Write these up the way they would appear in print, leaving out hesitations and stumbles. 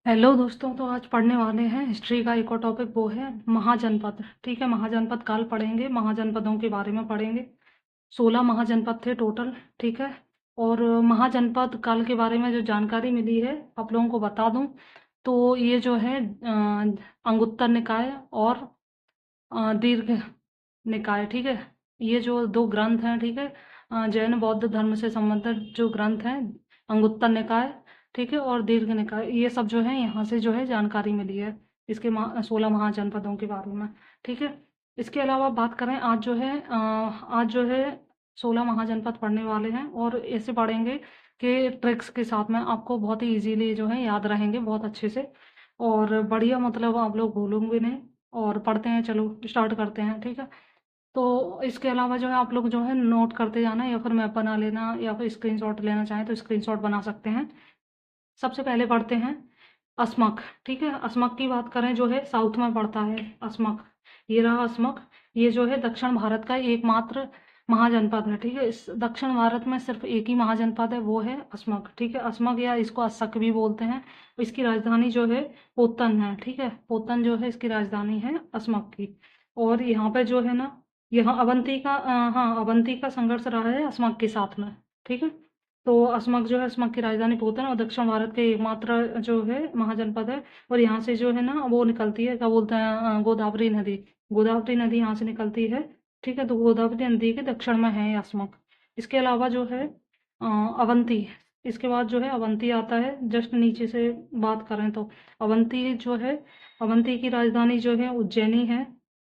Hello दोस्तों, तो आज पढ़ने वाले हैं हिस्ट्री का एक और टॉपिक, वो है महाजनपद। ठीक है, महाजनपद काल पढ़ेंगे, महाजनपदों के बारे में पढ़ेंगे। 16 महाजनपद थे टोटल। ठीक है, और महाजनपद काल के बारे में जो जानकारी मिली है आप लोगों को बता दूं तो ये जो है अंगुत्तर निकाय और दीर्घ निकाय। ठीक है, ये जो दो ग्रंथ हैं, ठीक है, जैन बौद्ध धर्म से संबंधित जो ग्रंथ हैं, अंगुत्तर निकाय, ठीक है, और दीर्घ निकाय, ये सब जो है यहाँ से जो है जानकारी मिली है इसके 16 महाजनपदों के बारे में। ठीक है, इसके अलावा बात करें, आज जो है 16 महाजनपद पढ़ने वाले हैं और ऐसे पढ़ेंगे कि ट्रिक्स के साथ में आपको बहुत ही इजीली जो है याद रहेंगे, बहुत अच्छे से और बढ़िया, मतलब आप लोग भूलोगे नहीं। और पढ़ते हैं, चलो स्टार्ट करते हैं। ठीक है, तो इसके अलावा जो है आप लोग जो है नोट करते जाना, या फिर मैप बना लेना, या फिर स्क्रीनशॉट लेना चाहें तो स्क्रीनशॉट बना सकते हैं। सबसे पहले पढ़ते हैं असमक। ठीक है, असमक की बात करें, जो है साउथ में पड़ता है असमक। ये रहा असमक। ये जो है दक्षिण भारत का एकमात्र महाजनपद है। ठीक है, इस दक्षिण भारत में सिर्फ एक ही महाजनपद है, वो है असमक। ठीक है, असमक या इसको असक भी बोलते हैं। इसकी राजधानी जो है पोतन है। ठीक है, पोतन जो है इसकी राजधानी है असमक की। और यहाँ पे जो है ना, यहाँ हाँ, अवंती का संघर्ष रहा है असमक के साथ में। ठीक है, तो असमक जो है, असमक की राजधानी पोतन और दक्षिण भारत के एकमात्र जो है महाजनपद है। और यहाँ से जो है ना वो निकलती है, क्या बोलते हैं, गोदावरी नदी। गोदावरी नदी यहाँ से निकलती है। ठीक है, तो गोदावरी नदी के दक्षिण में है ये असमक। इसके अलावा जो है अवंती। इसके बाद जो है अवंती आता है, जस्ट नीचे से बात करें तो अवंती जो है, अवंती की राजधानी जो है उज्जैनी है।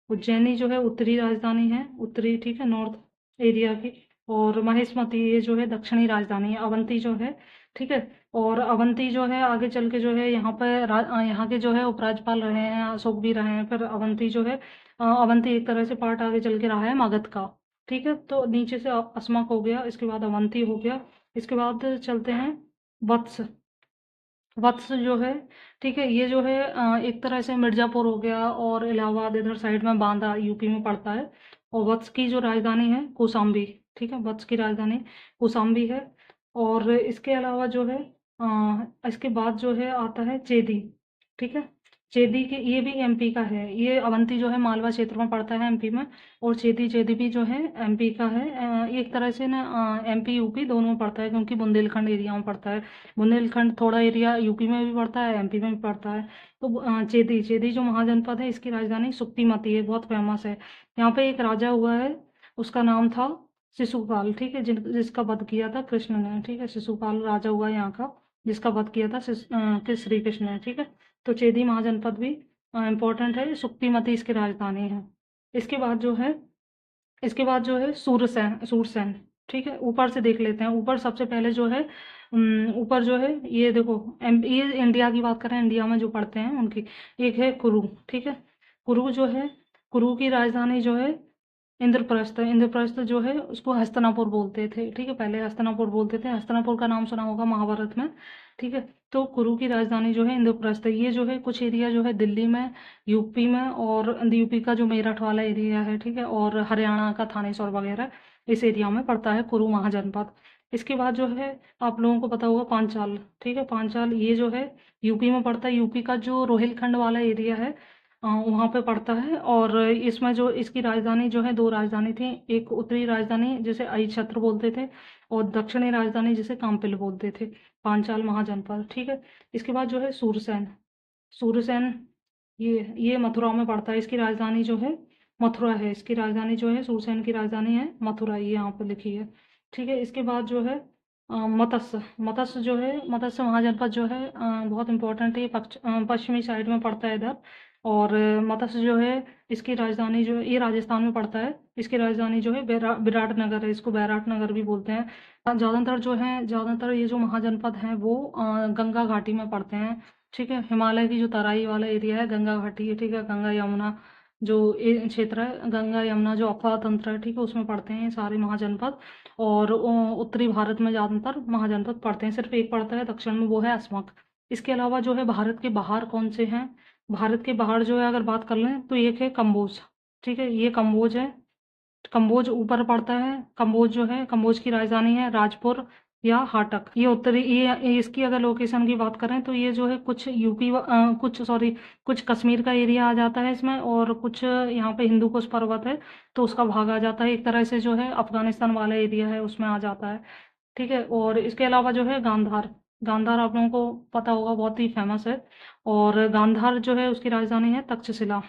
उज्जैनी जो है उत्तरी राजधानी है, उत्तरी, ठीक है, नॉर्थ एरिया की। और महेशमती ये जो है दक्षिणी राजधानी है, अवंती जो है। ठीक है, और अवंती जो है आगे चल के जो है यहाँ पर यहाँ के जो है उपराज्यपाल रहे हैं, अशोक भी रहे हैं। फिर अवंती जो है अवंती एक तरह से पार्ट आगे चल के रहा है मगध का। ठीक है, तो नीचे से असमक हो गया, इसके बाद अवंती हो गया। इसके बाद चलते हैं वत्स। वत्स जो है, ठीक है, ये जो है एक तरह से मिर्जापुर हो गया और इलाहाबाद इधर साइड में बांदा यूपी में पड़ता है। और वत्स की जो राजधानी है कौशाम्बी। ठीक है, वत्स की राजधानी कौशाम्बी है। और इसके अलावा जो है इसके बाद जो है आता है चेदी। ठीक है, चेदी के, ये भी एमपी का है। ये अवंती जो है मालवा क्षेत्र में पड़ता है एमपी में। और चेदी चेदी भी जो है एमपी का है। एक तरह से ना एमपी यूपी दोनों में पड़ता है, क्योंकि बुंदेलखंड एरिया में पड़ता है। बुंदेलखंड थोड़ा एरिया यूपी में भी पड़ता है, एमपी में भी पड़ता है। तो चेदी चेदी जो महाजनपद है, इसकी राजधानी सुक्तिमती है, बहुत फेमस है। यहाँ पे एक राजा हुआ है, उसका नाम था शिशुपाल। ठीक है, जिसका वध किया था कृष्ण ने। ठीक है, शिशुपाल राजा हुआ है यहाँ का, जिसका वध किया था श्री कृष्ण ने। ठीक है, तो चेदी महाजनपद भी इम्पोर्टेंट है, सुक्तिमती इसकी राजधानी है। इसके बाद जो है इसके बाद जो है सूरसेन, सूरसेन। ठीक है, ऊपर से देख लेते हैं। ऊपर सबसे पहले जो है ऊपर जो है, ये देखो, ये इंडिया की बात करें, इंडिया में जो पढ़ते हैं उनकी, एक है कुरु। ठीक है, कुरु जो है, कुरु की राजधानी जो है इंद्रप्रस्थ है। इंद्रप्रस्थ जो है उसको हस्तिनापुर बोलते थे। ठीक है, पहले हस्तिनापुर बोलते थे। हस्तिनापुर का नाम सुना होगा महाभारत में। ठीक है, तो कुरु की राजधानी जो है इंद्रप्रस्थ है। ये जो है कुछ एरिया जो है दिल्ली में, यूपी में, और यूपी का जो मेरठ वाला एरिया है, ठीक है, और हरियाणा का थानेश्वर वगैरह, इस एरिया में पड़ता है कुरु महाजनपद। इसके बाद जो है आप लोगों को पता होगा पांचाल। ठीक है, पांचाल ये जो है यूपी में पड़ता है। यूपी का जो रोहिलखंड वाला एरिया है वहाँ पे पड़ता है। और इसमें जो इसकी राजधानी जो है, दो राजधानी थी, एक उत्तरी राजधानी जिसे अहिच्छत्र बोलते थे, और दक्षिणी राजधानी जिसे काम्पिल बोलते थे। पांचाल महाजनपद। ठीक है, इसके बाद जो है सूरसेन। सूरसेन ये मथुरा में पड़ता है। इसकी राजधानी जो है मथुरा है। इसकी राजधानी जो है, सूरसेन की राजधानी है मथुरा, ये यहाँ पे लिखी है। ठीक है, इसके बाद जो है मत्स्य। मत्स्य जो है, मत्स्य महाजनपद जो है बहुत इंपॉर्टेंट है। ये पश्चिमी साइड में पड़ता है इधर। और मत्स्य जो है, इसकी राजधानी जो है, ये राजस्थान में पड़ता है। इसकी राजधानी जो है विराट नगर है, इसको बैराट नगर भी बोलते हैं। ज़्यादातर ये जो महाजनपद हैं वो गंगा घाटी में पड़ते हैं। ठीक है, हिमालय की जो तराई वाला एरिया है, गंगा घाटी है। ठीक है, गंगा यमुना जो क्षेत्र है, गंगा यमुना जो अफवाह तंत्र है, ठीक है, उसमें पड़ते हैं ये सारे महाजनपद। और उत्तरी भारत में ज़्यादातर महाजनपद पड़ते हैं, सिर्फ एक पड़ता है दक्षिण में, वो है असमक। इसके अलावा जो है भारत के बाहर कौन से हैं, भारत के बाहर जो है अगर बात कर लें तो एक है कम्बोज। ठीक है, ये कम्बोज है। कम्बोज ऊपर पड़ता है। कम्बोज जो है, कम्बोज की राजधानी है राजपुर। या हाटक, ये उत्तरी, ये इसकी अगर लोकेशन की बात करें तो ये जो है कुछ कुछ कश्मीर का एरिया आ जाता है इसमें, और कुछ यहाँ पे हिंदू कुश पर्वत है तो उसका भाग आ जाता है, एक तरह से जो है अफगानिस्तान वाला एरिया है उसमें आ जाता है। ठीक है, और इसके अलावा जो है गांधार, गांधार आप लोगों को पता होगा, बहुत ही फेमस है। और गांधार जो है उसकी राजधानी है तक्षशिला,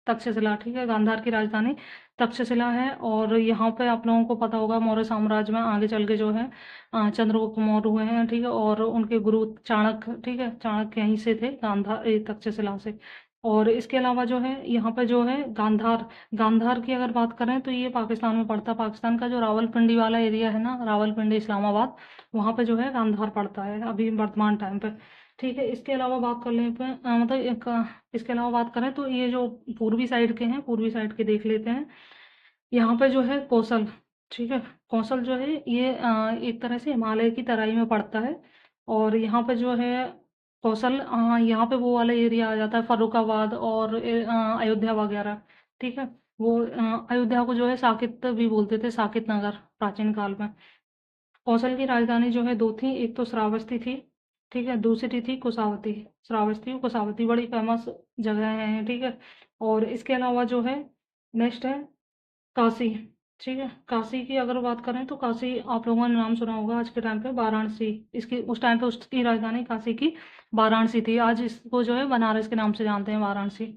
तक्षशिला, ठीक है, गांधार की राजधानी तक्षशिला है। और यहाँ पे आप लोगों को पता होगा मौर्य साम्राज्य में आगे चल के जो है चंद्रगुप्त मौर्य हुए हैं, ठीक है, और उनके गुरु चाणक्य, ठीक है, चाणक्य यहीं से थे, गांधार तक्षशिला से। और इसके अलावा जो है यहाँ पे जो है गांधार, गांधार की अगर बात करें तो ये पाकिस्तान में पड़ता है, पाकिस्तान का जो रावलपिंडी वाला एरिया है ना, रावलपिंडी इस्लामाबाद, वहाँ पे जो है गांधार पड़ता है अभी वर्तमान टाइम पे। ठीक है, इसके अलावा बात कर लें पे मतलब इसके अलावा बात करें तो ये जो पूर्वी साइड के हैं, पूर्वी साइड के देख लेते हैं। यहाँ पे जो है कौशल, ठीक है, कौशल जो है ये एक तरह से हिमालय की तराई में पड़ता है। और यहाँ पे जो है कौशल, यहाँ पे वो वाला एरिया आ जाता है फर्रुखाबाद और अयोध्या वगैरह। ठीक है, वो अयोध्या को जो है साकेत भी बोलते थे, साकेत नगर, प्राचीन काल में। कौशल की राजधानी जो है दो थी, एक तो श्रावस्ती थी, ठीक है, दूसरी थी कुशावती। श्रावस्ती और कुशावती बड़ी फेमस जगह हैं, ठीक है। और इसके अलावा जो है नेक्स्ट है काशी, ठीक है। काशी की अगर बात करें तो काशी आप लोगों ने नाम सुना होगा, आज के टाइम पे वाराणसी, इसकी उस टाइम पे उसकी राजधानी काशी की वाराणसी थी, आज इसको जो है बनारस के नाम से जानते हैं, वाराणसी।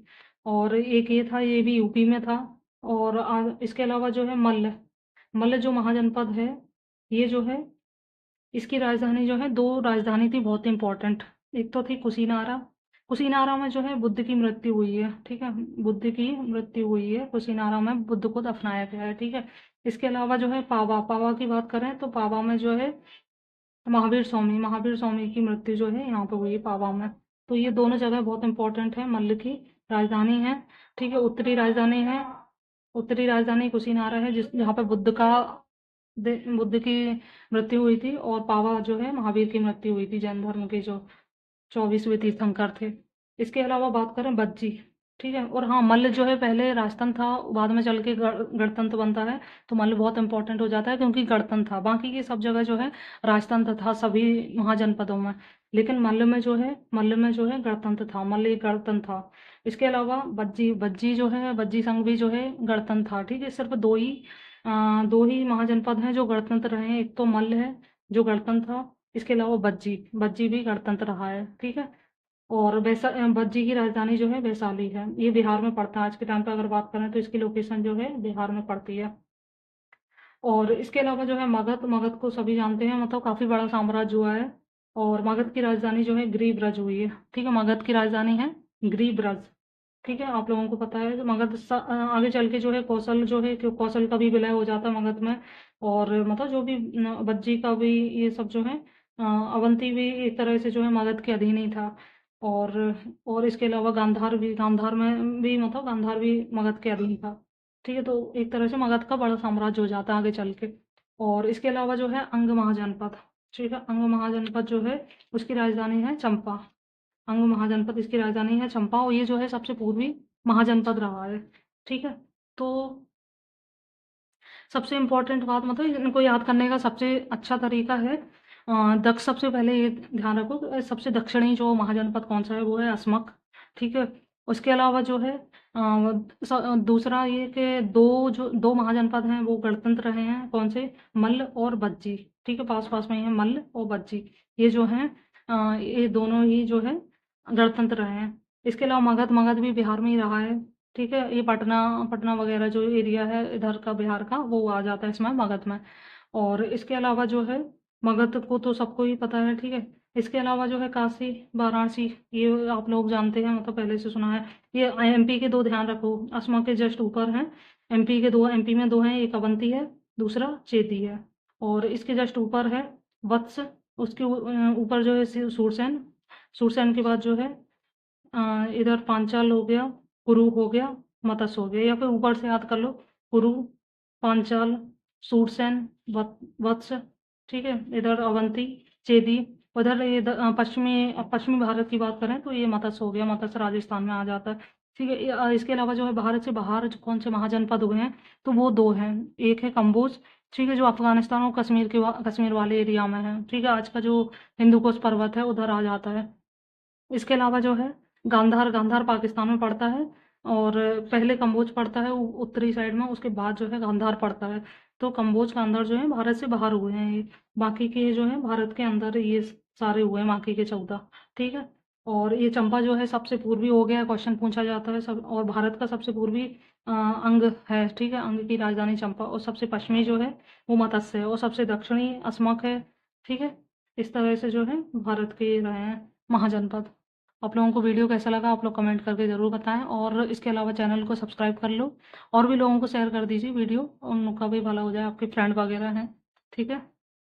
और एक ये था, ये भी यूपी में था। और इसके अलावा जो है मल्ल, मल्ल जो महाजनपद है, ये जो है इसकी राजधानी जो है, दो राजधानी थी बहुत इंपॉर्टेंट, एक तो थी कुशीनारा, कुशीनारा में जो है बुद्ध की मृत्यु हुई है, ठीक है, बुद्ध की मृत्यु हुई है कुशीनारा में, बुद्ध को दफनाया गया है, ठीक है। इसके अलावा जो है पावा, पावा की बात करें तो पावा में जो है महावीर स्वामी, महावीर स्वामी की मृत्यु जो है यहाँ पे हुई है पावा में। तो ये दोनों जगह बहुत इंपॉर्टेंट है, मल्ल की राजधानी है, ठीक है। उत्तरी राजधानी है, उत्तरी राजधानी कुशीनारा है, जिस जहाँ पे बुद्ध की मृत्यु हुई थी, और पावा जो है महावीर की मृत्यु हुई थी, जैन धर्म के जो 24वें तीर्थंकर थे। इसके अलावा बात करें बज्जी, ठीक है। और हाँ, मल्ल जो है पहले राजतंत्र था, बाद में चल के गणतंत्र बनता है, तो मल्ल बहुत इंपॉर्टेंट हो जाता है क्योंकि गणतंत्र था, बाकी की सब जगह जो है राजतंत्र था सभी महाजनपदों में, लेकिन मल्ल में जो है गणतंत्र था, मल्ल एक गणतंत्र था। इसके अलावा बज्जी, बज्जी जो है, बज्जी संघ भी जो है गणतंत्र था, ठीक है। सिर्फ दो ही महाजनपद हैं जो गणतंत्र रहे हैं, एक तो मल्ल है जो गणतंत्र था, इसके अलावा बज्जी, बज्जी भी गणतंत्र रहा है, ठीक है। और बज्जी की राजधानी जो है वैशाली है, ये बिहार में पड़ता है, आज के टाइम पे अगर बात करें तो इसकी लोकेशन जो है बिहार में पड़ती है। और इसके अलावा जो है मगध, मगध को सभी जानते हैं, मतलब काफी बड़ा साम्राज्य हुआ है। और मगध की राजधानी जो है ग्रीव्रज हुई है, ठीक है, मगध की राजधानी है ग्रीव्रज, ठीक है। आप लोगों को पता है कि आगे चल के जो है कौशल जो है, कौशल का भी विलय हो जाता है मगध में। और मतलब जो भी बज्जी का भी, ये सब जो है अवंती भी एक तरह से जो है मगध के अधीन ही था। और और इसके अलावा गांधार भी, गांधार में भी मतलब गांधार भी मगध के अधीन था, ठीक है। तो एक तरह से मगध का बड़ा साम्राज्य हो जाता है आगे चल के। और इसके अलावा जो है अंग महाजनपद, ठीक है, अंग महाजनपद जो है उसकी राजधानी है चंपा, अंग महाजनपद इसकी राजधानी है चंपा, और ये जो है सबसे पूर्वी महाजनपद रहा है, ठीक है। तो सबसे इम्पोर्टेंट बात, मतलब इनको याद करने का सबसे अच्छा तरीका है दक्ष, सबसे पहले ये ध्यान रखो कि सबसे दक्षिणी जो महाजनपद कौन सा है, वो है अस्मक, ठीक है। उसके अलावा जो है दूसरा ये कि दो महाजनपद हैं वो गणतंत्र रहे हैं, कौन से, मल्ल और बज्जी, ठीक है, पास पास में ही है मल्ल और बज्जी, ये जो हैं ये दोनों ही जो है गणतंत्र रहे हैं। इसके अलावा मगध, मगध भी बिहार में ही रहा है, ठीक है, ये पटना, पटना वगैरह जो एरिया है इधर का बिहार का, वो आ जाता है इसमें मगध में। और इसके अलावा जो है मगध को तो सबको ही पता है, ठीक है। इसके अलावा जो है काशी, वाराणसी, ये आप लोग जानते हैं, मतलब पहले से सुना है। ये एमपी के दो, ध्यान रखो, असमा के जस्ट ऊपर हैं, एमपी के दो, एमपी में दो हैं, एक अवंती है, दूसरा चेदी है। और इसके जस्ट ऊपर है वत्स, उसके ऊपर जो है सूरसेन, सूरसेन के बाद जो है इधर पांचाल हो गया, कुरु हो गया, मत्स्य हो गया, या फिर ऊपर से याद कर लो, कुरु, पांचाल, सूरसेन, वत्स, ठीक है, इधर अवंती, चेदी, उधर ये पश्चिमी भारत की बात करें तो ये मत्स्य हो गया, मत्स्य राजस्थान में आ जाता है, ठीक है। इसके अलावा जो है भारत से बाहर कौन से महाजनपद हुए हैं, तो वो दो हैं, एक है कम्बोज, ठीक है, जो अफ़गानिस्तान और कश्मीर वाले एरिया में है, ठीक है? आज का जो हिंदुकुश पर्वत है उधर आ जाता है। इसके अलावा जो है गांधार पाकिस्तान में पड़ता है, और पहले कम्बोज पड़ता है उत्तरी साइड में, उसके बाद जो है गांधार पड़ता है। तो कम्बोज गांधार जो है भारत से बाहर हुए हैं ये, बाकी के जो है भारत के अंदर ये सारे हुए हैं, बाकी के 14। ठीक है, और ये चंपा जो है सबसे पूर्वी हो गया, क्वेश्चन पूछा जाता है सब, और भारत का सबसे पूर्वी अंग है। ठीक है, अंग की राजधानी चंपा, और सबसे पश्चिमी जो है वो मत्स्य है, और सबसे दक्षिणी अस्मक है। ठीक है, इस तरह से जो है भारत के रहे हैं महाजनपद। आप लोगों को वीडियो कैसा लगा आप लोग कमेंट करके ज़रूर बताएं, और इसके अलावा चैनल को सब्सक्राइब कर लो, और भी लोगों को शेयर कर दीजिए वीडियो, उनका भी भला हो जाए, आपके फ्रेंड वगैरह हैं। ठीक है।